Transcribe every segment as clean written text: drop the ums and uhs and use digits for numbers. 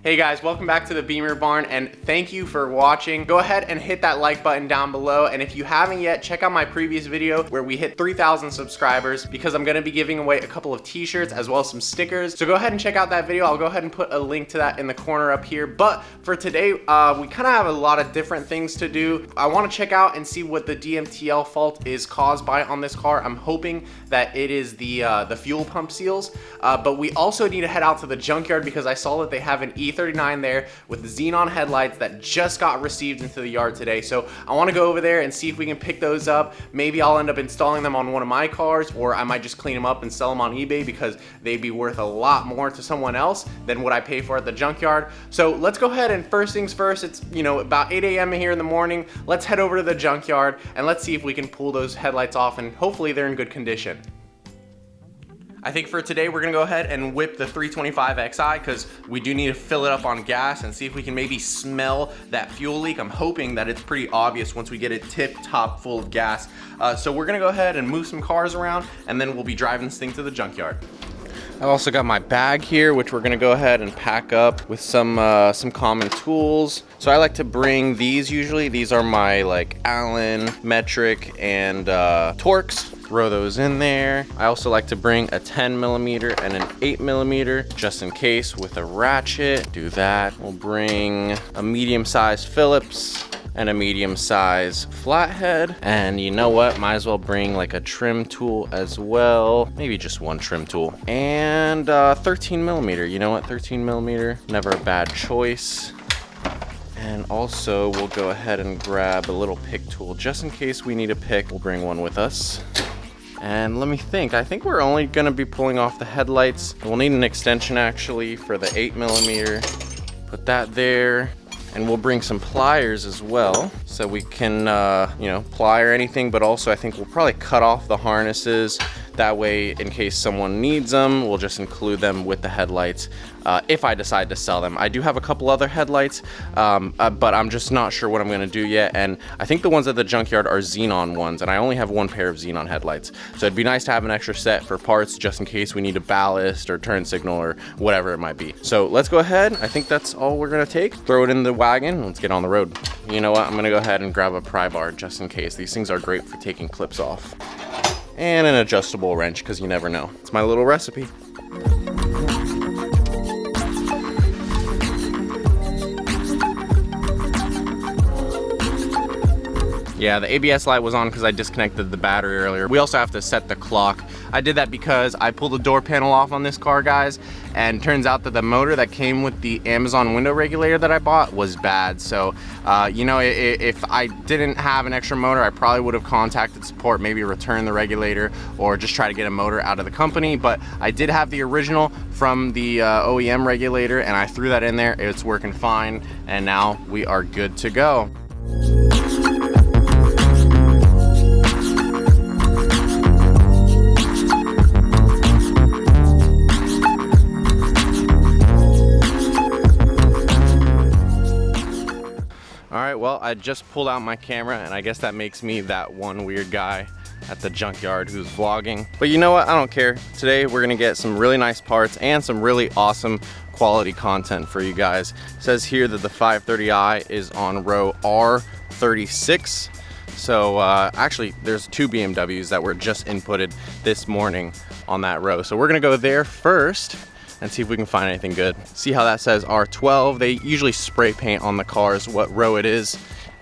Hey guys, welcome back to the Bimmer Barn and thank you for watching. Go ahead and hit that like button down below, and if you haven't yet, check out my previous video where we hit 3,000 subscribers because I'm gonna be giving away a couple of t-shirts as well as some stickers. So go ahead and check out that video. I'll go ahead and put a link to that in the corner up here. But for today, we kind of have a lot of different things to do. I wanna check out and see what the DMTL fault is caused by on this car. I'm hoping that it is the fuel pump seals, but we also need to head out to the junkyard because I saw that they have an E39 there with xenon headlights that just got received into the yard today. So I want to go over there and see if we can pick those up. Maybe I'll end up installing them on one of my cars, or I might just clean them up and sell them on eBay because they'd be worth a lot more to someone else than what I pay for at the junkyard. So let's go ahead and first things first, it's about 8 a.m. here in the morning. Let's head over to the junkyard and let's see if we can pull those headlights off, and hopefully they're in good condition. I think for today, we're gonna go ahead and whip the 325 XI because we do need to fill it up on gas and see if we can maybe smell that fuel leak. I'm hoping that it's pretty obvious once we get it tip top full of gas. So we're gonna go ahead and move some cars around and then we'll be driving this thing to the junkyard. I've also got my bag here, which we're gonna go ahead and pack up with some common tools. So I like to bring these usually. These are my like Allen, metric, and Torx. Throw those in there. I also like to bring a 10mm and an 8mm just in case with a ratchet. Do that. We'll bring a medium-sized Phillips and a medium-sized flathead. And you know what? Might as well bring like a trim tool as well. Maybe just one trim tool. And 13mm. You know what? 13mm, never a bad choice. And also we'll go ahead and grab a little pick tool just in case we need a pick. We'll bring one with us. And let me think, I think we're only gonna be pulling off the headlights. We'll need an extension actually for the 8mm. Put that there. And we'll bring some pliers as well so we can, plier anything, but also I think we'll probably cut off the harnesses. That way, in case someone needs them, we'll just include them with the headlights if I decide to sell them. I do have a couple other headlights, but I'm just not sure what I'm gonna do yet. And I think the ones at the junkyard are xenon ones, and I only have one pair of xenon headlights. So it'd be nice to have an extra set for parts just in case we need a ballast or turn signal or whatever it might be. So let's go ahead. I think that's all we're gonna take. Throw it in the wagon, let's get on the road. You know what, I'm gonna go ahead and grab a pry bar just in case. These things are great for taking clips off. And an adjustable wrench, because you never know. It's my little recipe. Yeah, the ABS light was on because I disconnected the battery earlier. We also have to set the clock. I did that because I pulled the door panel off on this car, guys, and turns out that the motor that came with the Amazon window regulator that I bought was bad. So, if I didn't have an extra motor, I probably would have contacted support, maybe return the regulator or just try to get a motor out of the company. But I did have the original from the OEM regulator and I threw that in there. It's working fine. And now we are good to go. Well, I just pulled out my camera and I guess that makes me that one weird guy at the junkyard who's vlogging. But you know what? I don't care. Today we're gonna get some really nice parts and some really awesome quality content for you guys. It says here that the 530i is on row R36. So actually there's two BMWs that were just inputted this morning on that row. So we're gonna go there first and see if we can find anything good. See how that says R12. They usually spray paint on the cars what row it is.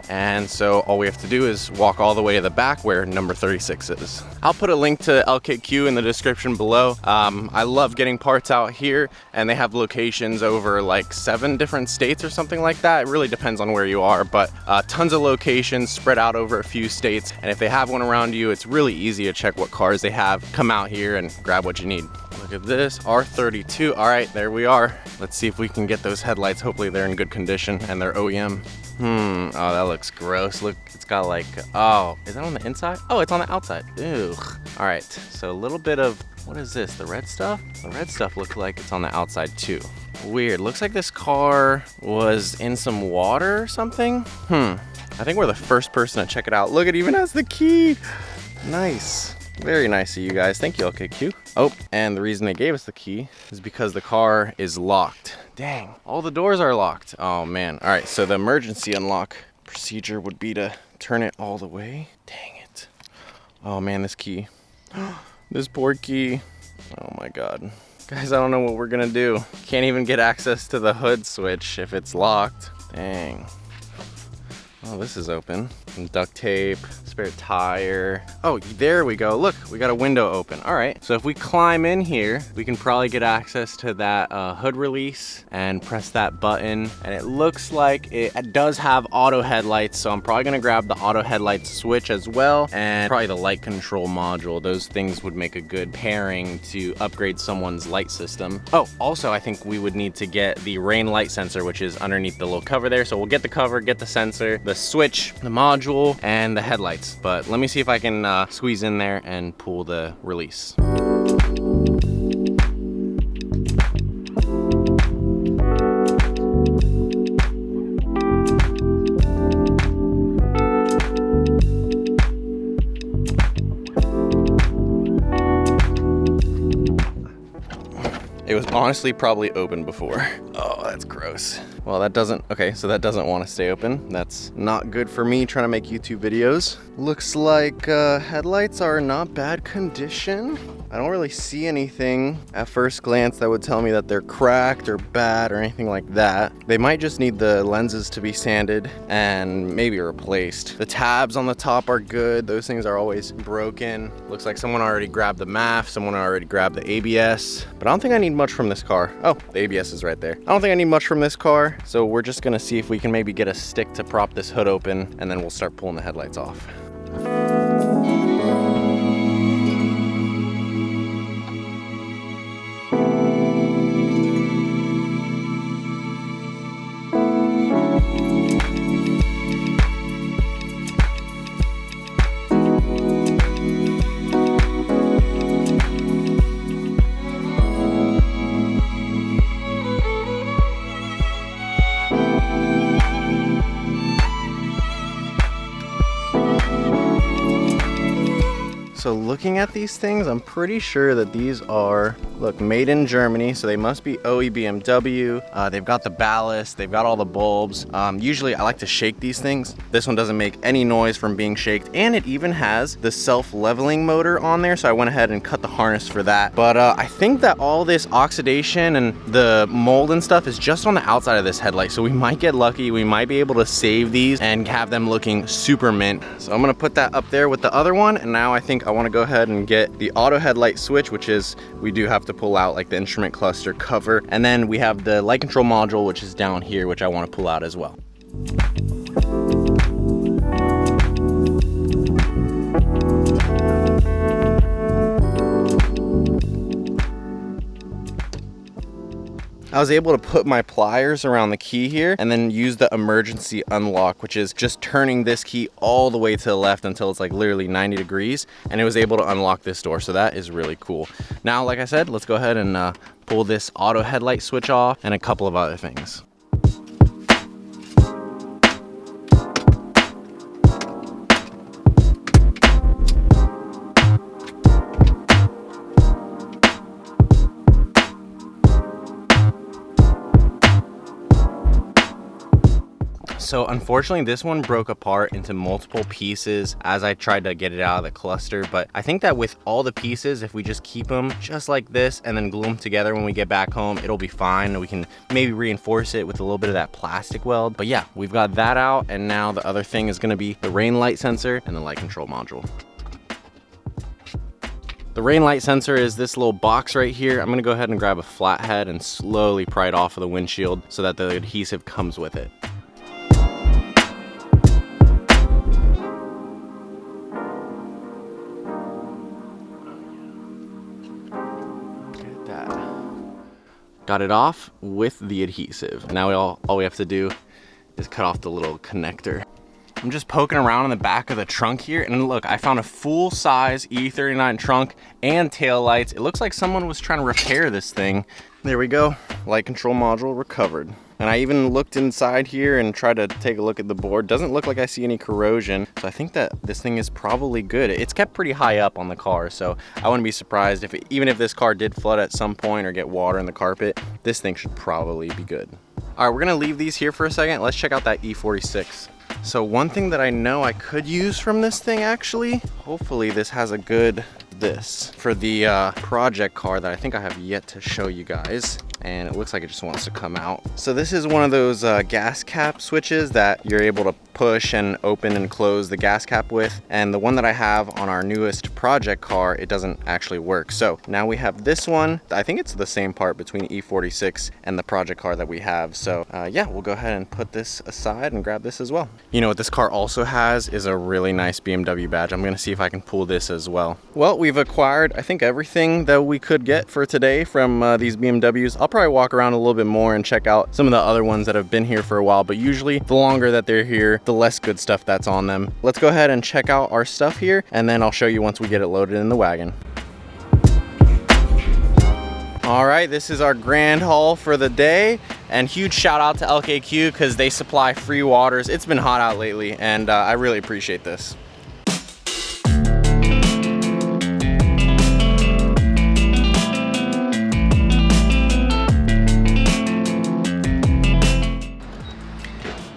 And so all we have to do is walk all the way to the back where number 36 is. I'll put a link to LKQ in the description below. I love getting parts out here, and they have locations over like 7 different states or something like that. It really depends on where you are, but tons of locations spread out over a few states. And if they have one around you, it's really easy to check what cars they have. Come out here and grab what you need. Look at this, R32. All right, there we are. Let's see if we can get those headlights. Hopefully they're in good condition and they're OEM. Oh, that looks gross. Look, it's got like, oh, is that on the inside? Oh, it's on the outside. Ew. All right, so a little bit of, what is this, the red stuff? The red stuff looks like it's on the outside too. Weird, looks like this car was in some water or something. I think we're the first person to check it out. Look, it even has the key. Nice. Very nice of you guys. Thank you, LKQ. Oh, and the reason they gave us the key is because the car is locked. Dang, all the doors are locked. Oh man. All right, so the emergency unlock procedure would be to turn it all the way. Dang it. Oh man, this key. This poor key. Oh my God. Guys, I don't know what we're gonna do. Can't even get access to the hood switch if it's locked. Dang. Oh, this is open. Some duct tape, spare tire. Oh, there we go. Look, we got a window open. All right, so if we climb in here, we can probably get access to that hood release and press that button. And it looks like it does have auto headlights, so I'm probably gonna grab the auto headlights switch as well, and probably the light control module. Those things would make a good pairing to upgrade someone's light system. Oh, also, I think we would need to get the rain light sensor, which is underneath the little cover there. So we'll get the cover, get the sensor, the switch, the module, and the headlights. But let me see if I can squeeze in there and pull the release. It was honestly probably open before. Oh, that's gross. Well, that doesn't, okay, so that doesn't want to stay open. That's not good for me trying to make YouTube videos. Looks like headlights are in not bad condition. I don't really see anything at first glance that would tell me that they're cracked or bad or anything like that. They might just need the lenses to be sanded and maybe replaced. The tabs on the top are good. Those things are always broken. Looks like someone already grabbed the MAF, someone already grabbed the ABS, but I don't think I need much from this car. Oh, the ABS is right there. I don't think I need much from this car, so we're just gonna see if we can maybe get a stick to prop this hood open, and then we'll start pulling the headlights off. So looking at these things, I'm pretty sure that these are, look, made in Germany, so they must be OE BMW. They've got the ballast, they've got all the bulbs. Usually I like to shake these things. This one doesn't make any noise from being shaked, and it even has the self-leveling motor on there, so I went ahead and cut the harness for that. But I think that all this oxidation and the mold and stuff is just on the outside of this headlight, so we might get lucky. We might be able to save these and have them looking super mint. So I'm gonna put that up there with the other one, and now I think I want to go ahead and get the auto headlight switch, which is, we do have to pull out like the instrument cluster cover, and then we have the light control module, which is down here, which I want to pull out as well. I was able to put my pliers around the key here and then use the emergency unlock, which is just turning this key all the way to the left until it's like literally 90 degrees, and it was able to unlock this door. So that is really cool. Now, like I said, let's go ahead and pull this auto headlight switch off and a couple of other things. So unfortunately, this one broke apart into multiple pieces as I tried to get it out of the cluster. But I think that with all the pieces, if we just keep them just like this and then glue them together when we get back home, it'll be fine. We can maybe reinforce it with a little bit of that plastic weld. But yeah, we've got that out. And now the other thing is gonna be the rain light sensor and the light control module. The rain light sensor is this little box right here. I'm gonna go ahead and grab a flathead and slowly pry it off of the windshield so that the adhesive comes with it. Got it off with the adhesive. Now all we have to do is cut off the little connector. I'm just poking around in the back of the trunk here, and look, I found a full-size E39 trunk and tail lights. It looks like someone was trying to repair this thing. There we go, light control module recovered. And I even looked inside here and tried to take a look at the board. Doesn't look like I see any corrosion. So I think that this thing is probably good. It's kept pretty high up on the car, so I wouldn't be surprised if even if this car did flood at some point or get water in the carpet, this thing should probably be good. All right, we're gonna leave these here for a second. Let's check out that E46. So one thing that I know I could use from this thing, actually, hopefully this has a good for the project car that I think I have yet to show you guys. And it looks like it just wants to come out. So this is one of those gas cap switches that you're able to push and open and close the gas cap with. And the one that I have on our newest project car, it doesn't actually work. So now we have this one. I think it's the same part between E46 and the project car that we have. So yeah, we'll go ahead and put this aside and grab this as well. You know what this car also has is a really nice BMW badge. I'm gonna see if I can pull this as well. Well, we've acquired, I think, everything that we could get for today from these BMWs. I'll probably walk around a little bit more and check out some of the other ones that have been here for a while, but usually the longer that they're here, the less good stuff that's on them. Let's go ahead and check out our stuff here, and then I'll show you once we get it loaded in the wagon. All right, this is our grand haul for the day, and huge shout out to LKQ because they supply free waters. It's been hot out lately, and I really appreciate this.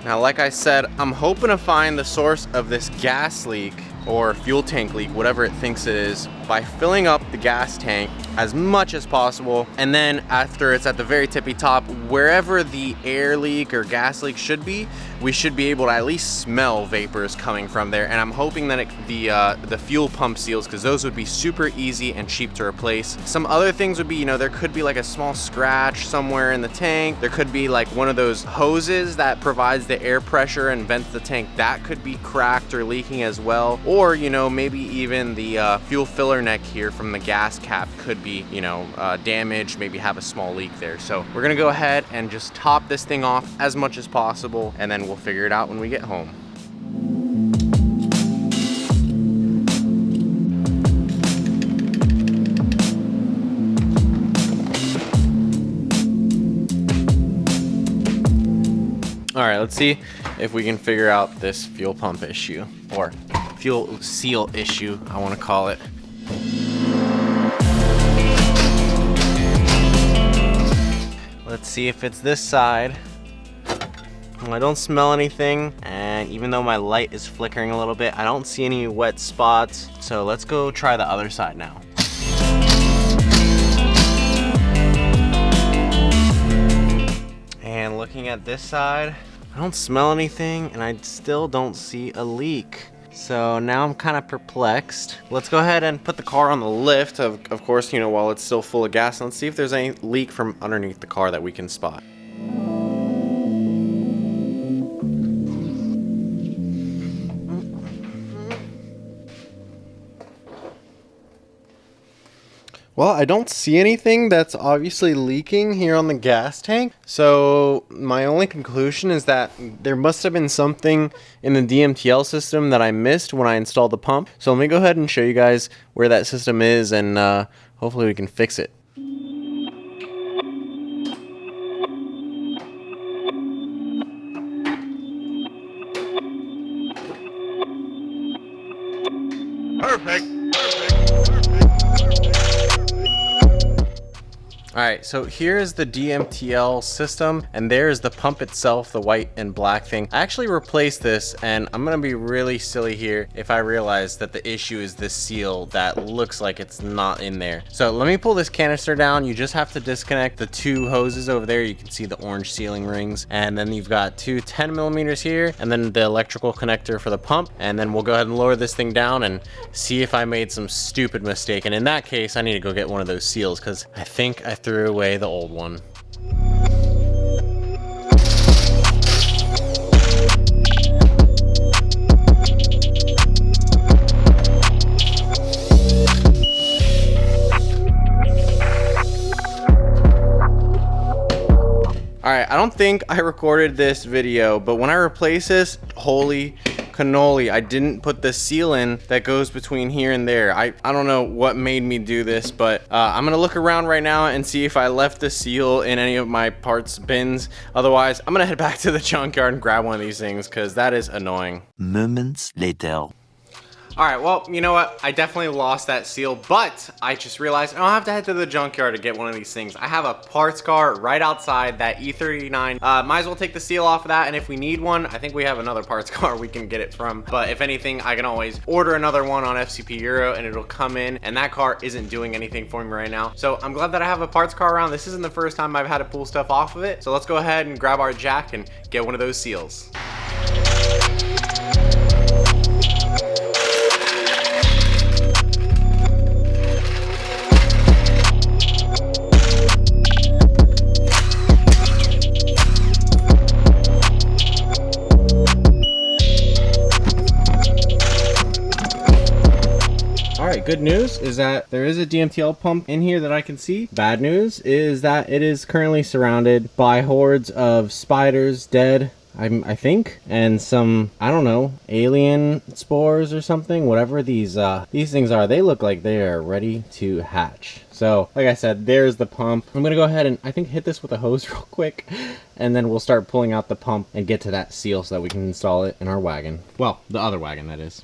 Now, like I said, I'm hoping to find the source of this gas leak or fuel tank leak, whatever it thinks it is, by filling up the gas tank as much as possible. And then after it's at the very tippy top, wherever the air leak or gas leak should be, we should be able to at least smell vapors coming from there. And I'm hoping that the fuel pump seals, because those would be super easy and cheap to replace. Some other things would be, you know, there could be like a small scratch somewhere in the tank. There could be like one of those hoses that provides the air pressure and vents the tank. That could be cracked or leaking as well. Or, you know, maybe even the fuel filler neck here from the gas cap could be, you know, damaged, maybe have a small leak there. So we're gonna go ahead and just top this thing off as much as possible, and then we'll figure it out when we get home. All right, let's see if we can figure out this fuel pump issue, or fuel seal issue, I want to call it. Let's see if it's this side. Well, I don't smell anything, and even though my light is flickering a little bit, I don't see any wet spots. So let's go try the other side now. And looking at this side, I don't smell anything, and I still don't see a leak. So now I'm kind of perplexed. Let's go ahead and put the car on the lift, of course, you know, while it's still full of gas. Let's see if there's any leak from underneath the car that we can spot. Well, I don't see anything that's obviously leaking here on the gas tank. So my only conclusion is that there must have been something in the DMTL system that I missed when I installed the pump. So let me go ahead and show you guys where that system is, and hopefully we can fix it. Perfect. Alright, so here's the DMTL system, and there's the pump itself, the white and black thing. I actually replaced this, and I'm gonna be really silly here if I realize that the issue is this seal that looks like it's not in there. So let me pull this canister down. You just have to disconnect the two hoses over there. You can see the orange sealing rings, and then you've got two 10 millimeters here, and then the electrical connector for the pump. And then we'll go ahead and lower this thing down and see if I made some stupid mistake. And in that case, I need to go get one of those seals, because I think I threw away the old one. All right, I don't think I recorded this video, but when I replace this, holy cannoli, I didn't put the seal in that goes between here and there. I don't know what made me do this, but I'm gonna look around right now and see if I left the seal in any of my parts bins. Otherwise, I'm gonna head back to the junkyard and grab one of these things because that is annoying. Moments later. All right, well, you know what? I definitely lost that seal, but I just realized I don't have to head to the junkyard to get one of these things. I have a parts car right outside, that E39. Might as well take the seal off of that, and if we need one, I think we have another parts car we can get it from. But if anything, I can always order another one on FCP Euro, and it'll come in, and that car isn't doing anything for me right now. So I'm glad that I have a parts car around. This isn't the first time I've had to pull stuff off of it. So let's go ahead and grab our jack and get one of those seals. Good news is that there is a DMTL pump in here that I can see. Bad news is that it is currently surrounded by hordes of spiders, dead, I think, and some, I don't know, alien spores or something. Whatever these things are, they look like they are ready to hatch. So, like I said, there's the pump. I'm gonna go ahead and I think hit this with a hose real quick, and then we'll start pulling out the pump and get to that seal so that we can install it in our wagon. Well, the other wagon, that is.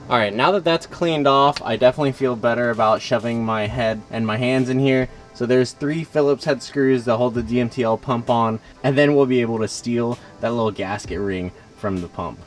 All right, now that that's cleaned off, I definitely feel better about shoving my head and my hands in here. So there's 3 Phillips head screws that hold the DMTL pump on, and then we'll be able to steal that little gasket ring from the pump.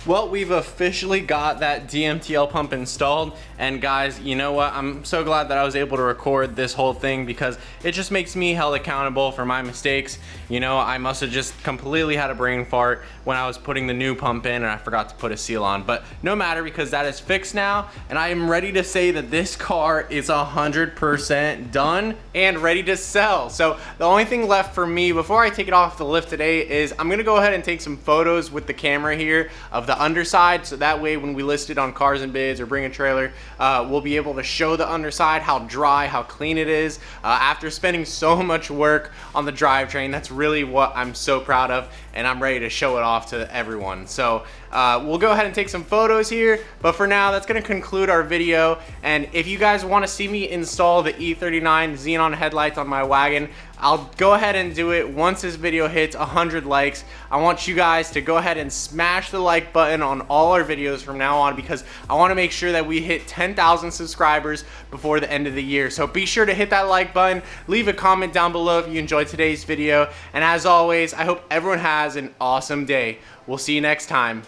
Well, we've officially got that DMTL pump installed, and guys, you know what? I'm so glad that I was able to record this whole thing because it just makes me held accountable for my mistakes. You know, I must have just completely had a brain fart when I was putting the new pump in and I forgot to put a seal on, but no matter because that is fixed now, and I am ready to say that this car is 100% done and ready to sell. So the only thing left for me before I take it off the lift today is I'm gonna go ahead and take some photos with the camera here of the underside, so that way when we list it on Cars and Bids or Bring a Trailer, we'll be able to show the underside, how dry, how clean it is. After spending so much work on the drivetrain, that's really what I'm so proud of, and I'm ready to show it off to everyone. So we'll go ahead and take some photos here, but for now that's going to conclude our video. And if you guys want to see me install the E39 xenon headlights on my wagon, I'll go ahead and do it once this video hits 100 likes. I want you guys to go ahead and smash the like button on all our videos from now on, because I want to make sure that we hit 10,000 subscribers before the end of the year. So be sure to hit that like button, leave a comment down below if you enjoyed today's video, and as always, I hope everyone has an awesome day. We'll see you next time.